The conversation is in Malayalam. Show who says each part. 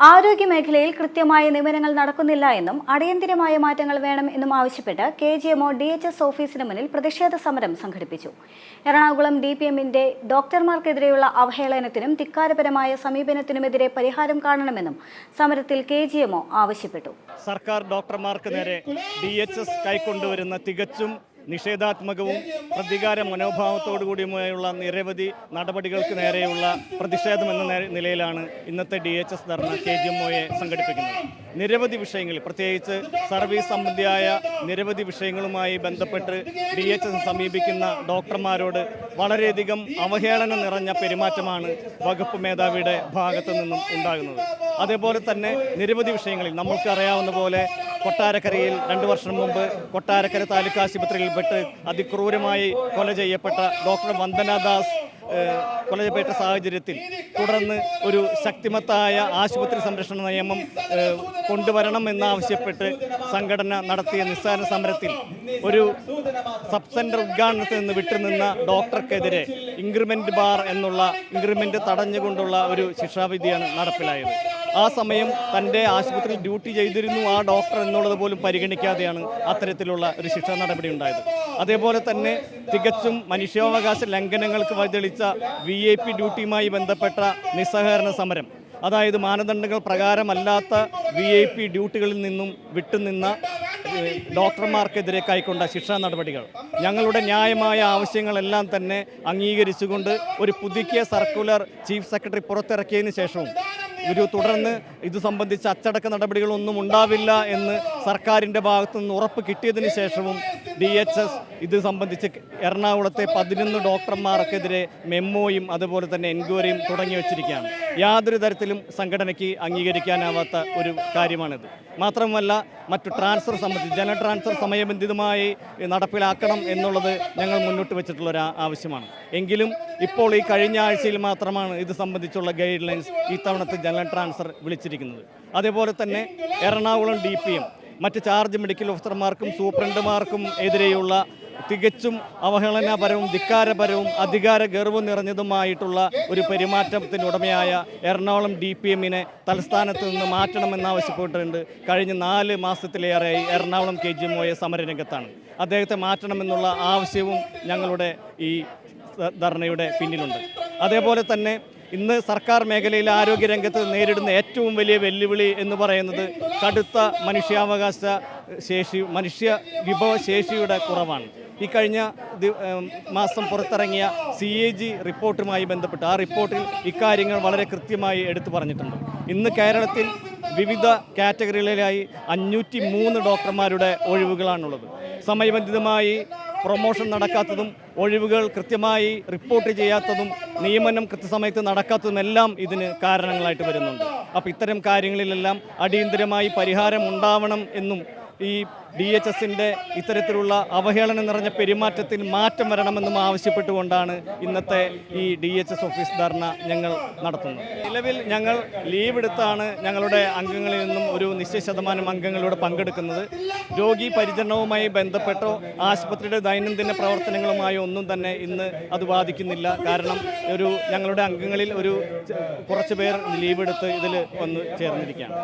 Speaker 1: ആരോഗ്യമേഖലയിൽ കൃത്യമായ നിയമനങ്ങൾ നടക്കുന്നില്ല എന്നും അടിയന്തരമായ മാറ്റങ്ങൾ വേണം എന്നും ആവശ്യപ്പെട്ട് KGMO DHS ഓഫീസിന് മുന്നിൽ പ്രതിഷേധ സമരം സംഘടിപ്പിച്ചു. എറണാകുളം DPMന്റെ ഡോക്ടർമാർക്കെതിരെയുള്ള അവഹേളനത്തിനും ധിക്കാരപരമായ സമീപനത്തിനുമെതിരെ പരിഹാരം കാണണമെന്നും സമരത്തിൽ KGMO ആവശ്യപ്പെട്ടു.
Speaker 2: സർക്കാർ ഡോക്ടർമാർക്ക് നേരെ DHS കൈക്കൊണ്ടുവരുന്ന തികച്ചും നിഷേധാത്മകവും പ്രതികാര മനോഭാവത്തോടുകൂടിയുമായുള്ള നിരവധി നടപടികൾക്ക് നേരെയുള്ള പ്രതിഷേധമെന്ന നിലയിലാണ് ഇന്നത്തെ DHS ധർണ KGMOയെ സംഘടിപ്പിക്കുന്നത്. നിരവധി വിഷയങ്ങൾ, പ്രത്യേകിച്ച് സർവീസ് സംബന്ധിയായ നിരവധി വിഷയങ്ങളുമായി ബന്ധപ്പെട്ട് DHS സമീപിക്കുന്ന ഡോക്ടർമാരോട് വളരെയധികം അവഹേളനം നിറഞ്ഞ പെരുമാറ്റമാണ് വകുപ്പ് മേധാവിയുടെ ഭാഗത്തു നിന്നും ഉണ്ടാകുന്നത്. അതേപോലെ തന്നെ നിരവധി വിഷയങ്ങളിൽ നമ്മൾക്കറിയാവുന്ന പോലെ കൊട്ടാരക്കരയിൽ 2 വർഷം മുമ്പ് കൊട്ടാരക്കര താലൂക്ക് ആശുപത്രിയിൽ പെട്ട് അതിക്രൂരമായി കൊല ചെയ്യപ്പെട്ട ഡോക്ടർ വന്ദനാദാസ് കൊല ചെയ്യപ്പെട്ട സാഹചര്യത്തിൽ തുടർന്ന് ഒരു ശക്തിമത്തായ ആശുപത്രി സംരക്ഷണ നിയമം കൊണ്ടുവരണം എന്നാവശ്യപ്പെട്ട് സംഘടന നടത്തിയ നിസ്സാര സമരത്തിൽ ഒരു സബ് സെൻറ്റർ ഉദ്ഘാടനത്തിൽ നിന്ന് വിട്ടുനിന്ന ഡോക്ടർക്കെതിരെ ഇൻക്രിമെൻ്റ് ബാർ എന്നുള്ള ഇൻക്രിമെൻ്റ് തടഞ്ഞുകൊണ്ടുള്ള ഒരു ശിക്ഷാവിധിയാണ് നടപ്പിലായത്. ആ സമയം തൻ്റെ ആശുപത്രിയിൽ ഡ്യൂട്ടി ചെയ്തിരുന്നു ആ ഡോക്ടർ എന്നുള്ളത് പോലും പരിഗണിക്കാതെയാണ് അത്തരത്തിലുള്ള ഒരു ശിക്ഷാ നടപടി ഉണ്ടായത്. അതേപോലെ തന്നെ തികച്ചും മനുഷ്യാവകാശ ലംഘനങ്ങൾക്ക് വഴിതെളിച്ച VIP ഡ്യൂട്ടിയുമായി ബന്ധപ്പെട്ട നിസ്സഹകരണ സമരം, അതായത് മാനദണ്ഡങ്ങൾ പ്രകാരമല്ലാത്ത VIP ഡ്യൂട്ടികളിൽ നിന്നും വിട്ടുനിന്ന ഡോക്ടർമാർക്കെതിരെ കൈക്കൊണ്ട ശിക്ഷാ നടപടികൾ, ഞങ്ങളുടെ ന്യായമായ ആവശ്യങ്ങളെല്ലാം തന്നെ അംഗീകരിച്ചുകൊണ്ട് ഒരു പുതുക്കിയ സർക്കുലർ ചീഫ് സെക്രട്ടറി പുറത്തിറക്കിയതിന് ശേഷവും തുടർന്ന് ഇത് സംബന്ധിച്ച അച്ചടക്ക നടപടികളൊന്നും ഉണ്ടാവില്ല എന്ന് സർക്കാരിൻ്റെ ഭാഗത്തു നിന്ന് ഉറപ്പ് കിട്ടിയതിന് ശേഷവും DHS ഇത് സംബന്ധിച്ച് എറണാകുളത്തെ 11 ഡോക്ടർമാർക്കെതിരെ മെമ്മോയും അതുപോലെ തന്നെ എൻക്വയറിയും തുടങ്ങി വച്ചിരിക്കുകയാണ്. യാതൊരു തരത്തിലും സംഘടനയ്ക്ക് അംഗീകരിക്കാനാവാത്ത ഒരു കാര്യമാണിത്. മാത്രമല്ല, മറ്റു ട്രാൻസ്ഫർ സംബന്ധിച്ച് ജനറൽ ട്രാൻസ്ഫർ സമയബന്ധിതമായി നടപ്പിലാക്കണം എന്നുള്ളത് ഞങ്ങൾ മുന്നോട്ട് വെച്ചിട്ടുള്ളൊരു ആവശ്യമാണ്. എങ്കിലും ഇപ്പോൾ ഈ കഴിഞ്ഞ ആഴ്ചയിൽ മാത്രമാണ് ഇത് സംബന്ധിച്ചുള്ള ഗൈഡ് ലൈൻസ് ഇത്തവണത്തെ ജനറൽ ട്രാൻസ്ഫർ വിളിച്ചിരിക്കുന്നത്. അതേപോലെ തന്നെ എറണാകുളം DPM മറ്റ് ചാർജ് മെഡിക്കൽ ഓഫീസർമാർക്കും സൂപ്രണ്ടുമാർക്കും എതിരെയുള്ള തികച്ചും അവഹേളനപരവും ധിക്കാരപരവും അധികാര ഗർവ്വം നിറഞ്ഞതുമായിട്ടുള്ള ഒരു പെരുമാറ്റത്തിനുടമയായ എറണാകുളം DPMനെ തലസ്ഥാനത്ത് നിന്ന് മാറ്റണമെന്നാവശ്യപ്പെട്ടിട്ടുണ്ട്. കഴിഞ്ഞ 4 മാസത്തിലേറെയായി എറണാകുളം KGMOയെ സമരരംഗത്താണ്. അദ്ദേഹത്തെ മാറ്റണമെന്നുള്ള ആവശ്യവും ഞങ്ങളുടെ ഈ ധർണയുടെ പിന്നിലുണ്ട്. അതേപോലെ തന്നെ ഇന്ന് സർക്കാർ മേഖലയിലെ ആരോഗ്യരംഗത്ത് നേരിടുന്ന ഏറ്റവും വലിയ വെല്ലുവിളി എന്ന് പറയുന്നത് കടുത്ത മനുഷ്യാവകാശ ശേഷി, മനുഷ്യ വിഭവശേഷിയുടെ കുറവാണ്. ഈ കഴിഞ്ഞ മാസം പുറത്തിറങ്ങിയ CAG റിപ്പോർട്ടുമായി ബന്ധപ്പെട്ട് ആ റിപ്പോർട്ടിൽ ഇക്കാര്യങ്ങൾ വളരെ കൃത്യമായി എടുത്തു പറഞ്ഞിട്ടുണ്ട്. ഇന്ന് കേരളത്തിൽ വിവിധ കാറ്റഗറികളിലായി 503 ഡോക്ടർമാരുടെ ഒഴിവുകളാണുള്ളത്. സമയബന്ധിതമായി പ്രൊമോഷൻ നടക്കാത്തതും ഒഴിവുകൾ കൃത്യമായി റിപ്പോർട്ട് ചെയ്യാത്തതും നിയമനം കൃത്യസമയത്ത് നടക്കാത്തതുമെല്ലാം ഇതിന് കാരണങ്ങളായിട്ട് വരുന്നുണ്ട്. അപ്പോൾ ഇത്തരം കാര്യങ്ങളിലെല്ലാം അടിയന്തരമായി പരിഹാരം ഉണ്ടാവണം എന്നും ഈ DHSന്റെ ഇത്തരത്തിലുള്ള അവഹേളനം നിറഞ്ഞ പെരുമാറ്റത്തിൽ മാറ്റം വരണമെന്നും ആവശ്യപ്പെട്ടുകൊണ്ടാണ് ഇന്നത്തെ ഈ DHS ഓഫീസ് ധർണ ഞങ്ങൾ നടത്തുന്നത്. നിലവിൽ ഞങ്ങൾ ലീവ് എടുത്താണ് ഞങ്ങളുടെ അംഗങ്ങളിൽ നിന്നും ഒരു നിശ്ചയ ശതമാനം അംഗങ്ങളോട് പങ്കെടുക്കുന്നത്. രോഗി പരിചരണവുമായി ബന്ധപ്പെട്ടോ ആശുപത്രിയുടെ ദൈനംദിന പ്രവർത്തനങ്ങളുമായോ ഒന്നും തന്നെ ഇന്ന് അത് ബാധിക്കുന്നില്ല. കാരണം ഞങ്ങളുടെ അംഗങ്ങളിൽ കുറച്ച് പേർ ലീവ് എടുത്ത് ഇതിൽ വന്ന് ചേർന്നിരിക്കുകയാണ്.